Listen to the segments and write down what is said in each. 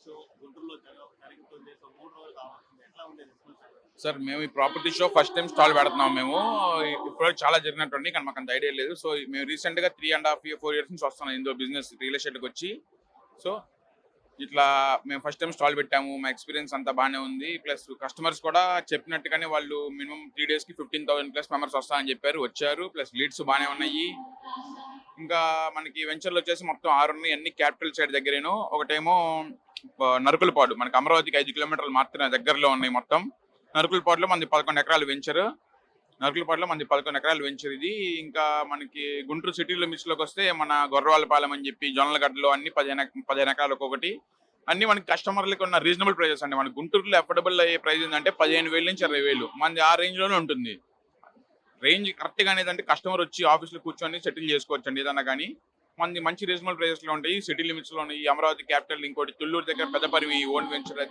Show గుంటూరులో జరుగుతుంది. So 3 రోజులు కావాల్సింది. ఎట్లా ఉండేది రెస్పాన్స్? సార్ మేము ఈ property show first time stall పెడుతున్నాం మేము. ఇప్పుడు చాలా జరిగినటువంటి కానీ మాకు అంత ఐడియా లేదు. సో మేము రీసెంట్గా 3.5 4 years నుంచి వస్తున్నాం ఇందులో బిజినెస్ రియల్ ఎస్టేట్కి వచ్చి. సో ఇట్లా మేము ఫస్ట్ టైం స్టాల్ పెట్టాము. మా ఎక్స్పీరియన్స్ అంతా బాగానే ఉంది. ప్లస్ కస్టమర్స్ కూడా చెప్పినట్టుగానే వాళ్ళు మినిమం 3 daysకి 15,000+ మెంబర్స్ వస్తారని చెప్పారు, వచ్చారు. ప్లస్ లీడ్స్ బాగానే ఉన్నాయి. ఇంకా మనకి వెంచర్లు వచ్చేసి మొత్తం 6 ఉన్నాయి. అన్ని క్యాపిటల్ సైడ్ దగ్గరేను. ఒకటేమో నరుకులపాడు, మనకి అమరావతికి 5 kilometers మాత్రమే దగ్గరలో ఉన్నాయి. మొత్తం నరుకులపాడులో మనది 11 acres వెంచర్. నరుకులపాడులో మనది 11 acres వెంచర్ ఇది. ఇంకా మనకి గుంటూరు సిటీలో మిస్లోకి వస్తే మన గొర్రవాళ్ళపాలెం అని చెప్పి జొన్నలగడ్డలో అన్ని 15 acres ఒక్కొక్కటి. అన్ని మనకి కస్టమర్లకు ఉన్న రీజనబుల్ ప్రైజెస్ అండి. మన గుంటూరులో అఫోర్డబుల్ అయ్యే ప్రైస్ ఏంటంటే 15,000 నుంచి 20,000 మనది ఆ రేంజ్లోనే ఉంటుంది. రేంజ్ కరెక్ట్గా అనేది అంటే కస్టమర్ వచ్చి ఆఫీస్లో కూర్చొని సెటిల్ చేసుకోవచ్చు అండి ఏదన్నా కానీ. మనది మంచి రీజనబుల్ ప్రైజెస్లో ఉంటాయి. సిటీ లిమిట్స్లో ఉన్నాయి. అమరావతి క్యాపిటల్, ఇంకోటి తుళ్ళూరు దగ్గర పెద్దపరిమి ఓన్ వెంచర్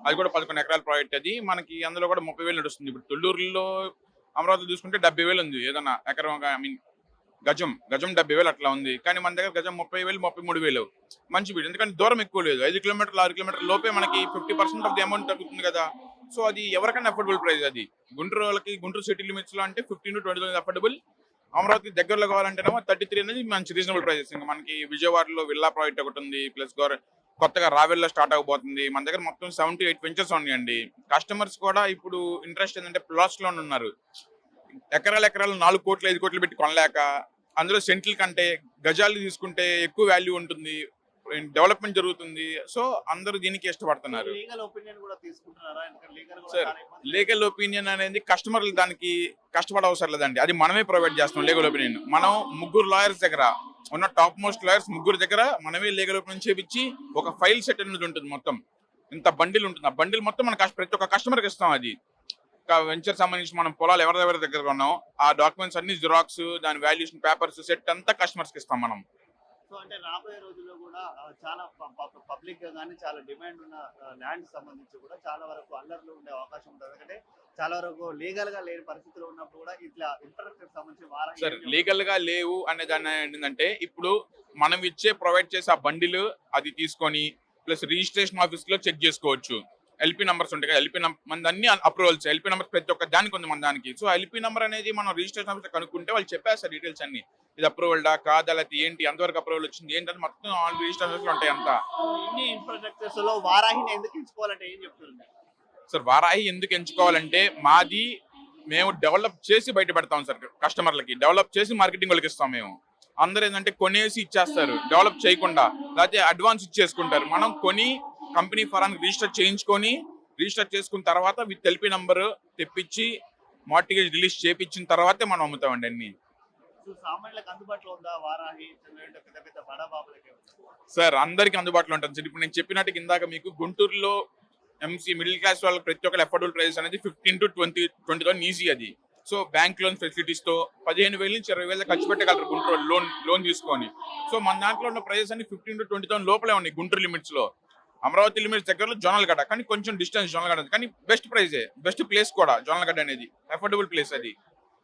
అది కూడా 11 acres ప్రాజెక్ట్. అది మనకి అందులో కూడా 30,000 నడుస్తుంది. ఇప్పుడు తుళ్ళూరులో అమరావతి చూసుకుంటే 70,000 ఉంది ఏదన్నా ఎకరం. గజం 70,000 అట్లా ఉంది. కానీ మన దగ్గర గజం 30,000 33,000 మంచి బీడ్. ఎందుకంటే దూరం ఎక్కువ లేదు. 5 kilometers 6 kilometers లోపే మనకి 50% ఆఫ్ ది అమౌంట్ తగ్గుతుంది కదా. సో అది ఎవరికైనా అఫోర్డబుల్ ప్రైస్. అది గుంటూరు వాళ్ళకి గుంటూరు సిటీ లిమిట్స్ లో అంటే 15 to 20,000 అఫోర్డబుల్. అమరావతి దగ్గరలో కావాలంటేనేమో 33 అనేది మంచి రీజనబుల్ ప్రైజెస్. ఇంకా మనకి విజయవాడలో విల్లా ప్రాజెక్ట్ ఒకటి ఉంది. ప్లస్ కొత్తగా రావెల్లో స్టార్ట్ అవబోతుంది. మన దగ్గర మొత్తం 7 to 8 వెంచర్స్ ఉన్నాయండి. కస్టమర్స్ కూడా ఇప్పుడు ఇంట్రెస్ట్ ఏంటంటే ప్లాట్స్ లో ఉన్నారు. ఎకరాలు 4 కోట్లు 5 కోట్లు పెట్టి కొనలేక, అందులో సెంట్ల కంటే గజాలు తీసుకుంటే ఎక్కువ వాల్యూ ఉంటుంది, డెవలప్మెంట్ జరుగుతుంది. సో అందరూ దీనికి ఇష్టపడుతున్నారు. సార్ లీగల్ ఒపీనియన్ అనేది కస్టమర్లు దానికి కష్టపడ అవసరం లేదండి. అది మనమే ప్రొవైడ్ చేస్తాం లీగల్ ఒపీనియన్. మనం 3 lawyers దగ్గర ఉన్న టాప్ మోస్ట్ లాయర్స్ 3 దగ్గర మనమే లీగల్ ఒపీనియన్ చేపించి ఒక ఫైల్ సెట్ అనేది ఉంటుంది. మొత్తం ఇంత బండిల్ ఉంటుంది. ఆ బండిల్ మొత్తం మన ప్రతి ఒక్క కస్టమర్కి ఇస్తాం. అది వెంచర్ సంబంధించి మనం పొలాలు ఎవరెవరి దగ్గర ఉన్నాం ఆ డాక్యుమెంట్స్ అన్ని జిరాక్స్, దాని వాల్యుయేషన్ పేపర్స్ సెట్ అంతా కస్టమర్స్ కి ఇస్తాం మనం. సో అంటే రాబోయే రోజుల్లో కూడా చాలా పబ్లిక్ గా కానీ చాలా డిమాండ్ ఉన్న ల్యాండ్ సంబంధించి కూడా చాలా వరకు అల్లర్లు ఉండే అవకాశం ఉంటుంది. ఎందుకంటే చాలా వరకు లీగల్ గా లేని పరిస్థితులు ఉన్నప్పుడు కూడా ఇట్లా ఇన్ఫ్రాస్ట్రక్చర్ సంబంధించి సార్ లీగల్ గా లేవు అనే దాన్ని ఏంటంటే ఇప్పుడు మనం ప్రొవైడ్ చేసే ఆ బండిల్ అది తీసుకొని ప్లస్ రిజిస్ట్రేషన్ ఆఫీస్ లో చెక్ చేసుకోవచ్చు. ఎల్పీ నంబర్స్ ఉంటాయి కదా, ఎల్పీ మన అన్ని అప్రూవల్స్. ఎల్పీ నంబర్ ప్రతి ఒక్క దానికి ఉంది మన దానికి. సో ఎల్పీ నంబర్ అనేది మనం రిజిస్ట్రేషన్ ఆఫీస్ కనుక్కుంటే వాళ్ళు చెప్పేస్తారు డీటెయిల్స్ అన్ని. ఇది అప్రూవల్డా కాదా, లేకపోతే ఏంటి, ఎంతవరకు అప్రూవల్ వచ్చింది ఏంటంటే మొత్తం ఆల్ రిజిస్ట్రేషన్ ఉంటాయి అంతా. ఇన్ని ఇన్ఫ్రాస్ట్రక్చర్స్ లో వారాహిని ఎందుకు ఎంచుకోవాలంటే ఏం చెప్తున్నారు సార్? వారాహి ఎందుకు ఎంచుకోవాలంటే మాది మేము డెవలప్ చేసి బయట పెడతాం సార్. కస్టమర్లకి డెవలప్ చేసి మార్కెటింగ్ వాళ్ళకి ఇస్తాం. మేము అందరూ ఏంటంటే కొనేసి ఇచ్చేస్తారు డెవలప్ చేయకుండా, లేకపోతే అడ్వాన్స్ ఇచ్చేసుకుంటారు. మనం కొని కంపెనీ ఫరానికి రిజిస్టర్ చేసుకున్న తర్వాత విత్ ఎల్పీ నంబర్ తెప్పించి మార్టిగేజ్ రిలీజ్ చేపించిన తర్వాతే మనం అమ్ముతామండి అన్ని. సార్ అందరికి అందుబాటులో ఉంటుంది సార్. ఇప్పుడు నేను చెప్పినట్టు ఇందాక మీకు గుంటూరులో ఎంసీ మిడిల్ క్లాస్ వాళ్ళకి ప్రతి ఒక్కరు అఫోర్డబుల్ ప్రైస్ అనేది 15 to 20,000 ఈజీ. అది సో బ్యాంక్ లోన్ ఫెసిలిటీస్ తో 15,000 నుంచి 20,000 ఖర్చు పెట్టగలరు గుంటూరు లోన్ తీసుకొని. సో మన దాంట్లో ఉన్న ప్రైజెస్ అన్ని 15 to 20,000 లోపలే ఉన్నాయి గుంటూరు లిమిట్స్ లో. అమరావతి లిమిట్స్ దగ్గరలో జొన్నలగడ్డ, కానీ కొంచెం డిస్టెన్స్ జొన్నలగడ్డ, కానీ బెస్ట్ ప్రైజే, బెస్ట్ ప్లేస్ కూడా జొన్నలగడ్డ అనేది అఫోర్డబుల్ ప్లేస్ అది.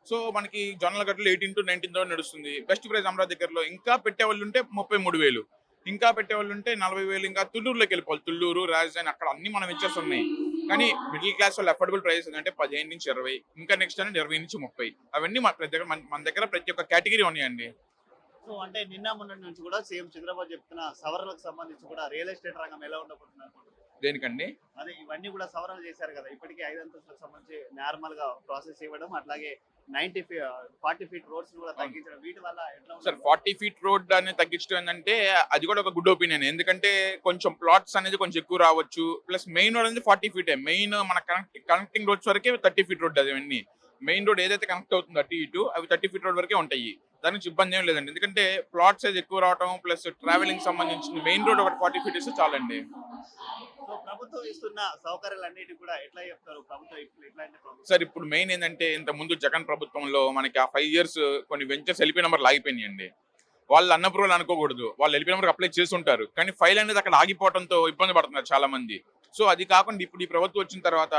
సో మనకి జొన్నలగడ్డలో 18 to 19,000 నడుస్తుంది. బెస్ట్ ప్రైస్ అమరావతి దగ్గరలో. ఇంకా పెట్టేవాళ్ళు ఉంటే 33,000, ఇంకా పెట్టేవాళ్ళు ఉంటే 40,000. ఇంకా తుళ్ళూరులోకి వెళ్ళిపోవాలి. తుళ్ళూరు, రాజధాని అక్కడ అన్ని మనం ఇచ్చేసి ఉన్నాయి. కానీ మిడిల్ క్లాస్ వాళ్ళు అఫోర్డబుల్ ప్రైస్ అంటే 15 నుంచి 20, ఇంకా నెక్స్ట్ అనేది 20 నుంచి 30. అవన్నీ మన దగ్గర ప్రతి ఒక్క కేటగిరీ ఉన్నాయండి. సో అంటే నిన్న మొన్న నుంచి కూడా సీఎం చంద్రబాబు చెప్తున్న సవరణలకు సంబంధించి కూడా రియల్ ఎస్టేట్ రంగం ఎలా ఉండబోతున్నారు? దేనికండి? అదే ఇవన్నీ కూడా సవరణలు చేశారు కదా. ఇప్పటికీ 5 అంతస్తులకు సంబంధించి నార్మల్ గా ప్రాసెస్ ఇవ్వడం, అట్లాగే 40 feet రోడ్స్ కూడా తగ్గించడం, వీటి వల్ల ఎట్లా సార్ 40 feet రోడ్ అనేది తగ్గించడం ఏంటంటే అది కూడా ఒక గుడ్ ఒపీనియన్. ఎందుకంటే కొంచెం ప్లాట్స్ అనేది కొంచెం ఎక్కువ రావచ్చు. ప్లస్ మెయిన్ రోడ్ అనేది 40 feet. మెయిన్ మన కనెక్టింగ్ రోడ్స్ వరకే 30 feet రోడ్. అవన్నీ మెయిన్ రోడ్ ఏదైతే కనెక్ట్ అవుతుందో అటు ఇటు అవి 30 feet రోడ్ వరకే ఉంటాయి. దానికి ఇబ్బంది ఏం లేదండి. ఎందుకంటే ప్లాట్ సైజ్ ఎక్కువ రావడం ప్లస్ ట్రావెలింగ్ సంబంధించిన మెయిన్ రోడ్ ఒకటి 40 feet ఇస్తే చాలండి. ప్రభుత్వం ఇస్తున్న సౌకర్యాలన్నిటి కూడా ఎట్లా చెప్తారు? సార్ ఇప్పుడు మెయిన్ ఏంటంటే ఇంత ముందు జగన్ ప్రభుత్వంలో మనకి ఆ 5 years కొన్ని వెంచర్స్ ఎల్పీ నెంబర్లు ఆగిపోయినాయండి. వాళ్ళు అన్అప్రూవల్ అనుకోకూడదు, వాళ్ళు ఎల్పీ నెంబర్ అప్లై చేసి ఉంటారు, కానీ ఫైల్ అనేది అక్కడ ఆగిపోవడంతో ఇబ్బంది పడుతున్నారు చాలా మంది. సో అది కాకుండా ఇప్పుడు ఈ ప్రభుత్వం వచ్చిన తర్వాత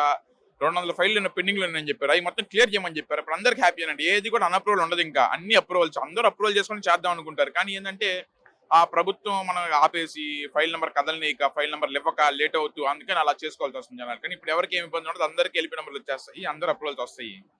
200 ఫైళ్ళు పెండింగ్ లో ఉన్నాయని చెప్పారు. అవి మొత్తం క్లియర్ చేయమని చెప్పారు. ఇప్పుడు అందరికి హ్యాపీ అండి. ఏది కూడా అన్అప్రూవల్ ఉండదు. ఇంకా అన్ని అప్రూవల్స్ అందరూ అప్రూవల్ చేసుకొని చేద్దాం అనుకుంటారు. కానీ ఏంటంటే ఆ ప్రభుత్వం మనం ఆపేసి ఫైల్ నెంబర్ కదలనీక ఫైల్ నెంబర్ ఇవ్వక లేట్ అవుతూ అందుకని అలా చేసుకోవాల్సి వస్తుంది జనాలు. కానీ ఇప్పుడు ఎవరికి ఏమి ఇబ్బంది ఉండదు, అందరికీ ఎల్పీ నెంబర్లు వచ్చేస్తాయి, అందరు అప్రూవల్స్ వస్తాయి.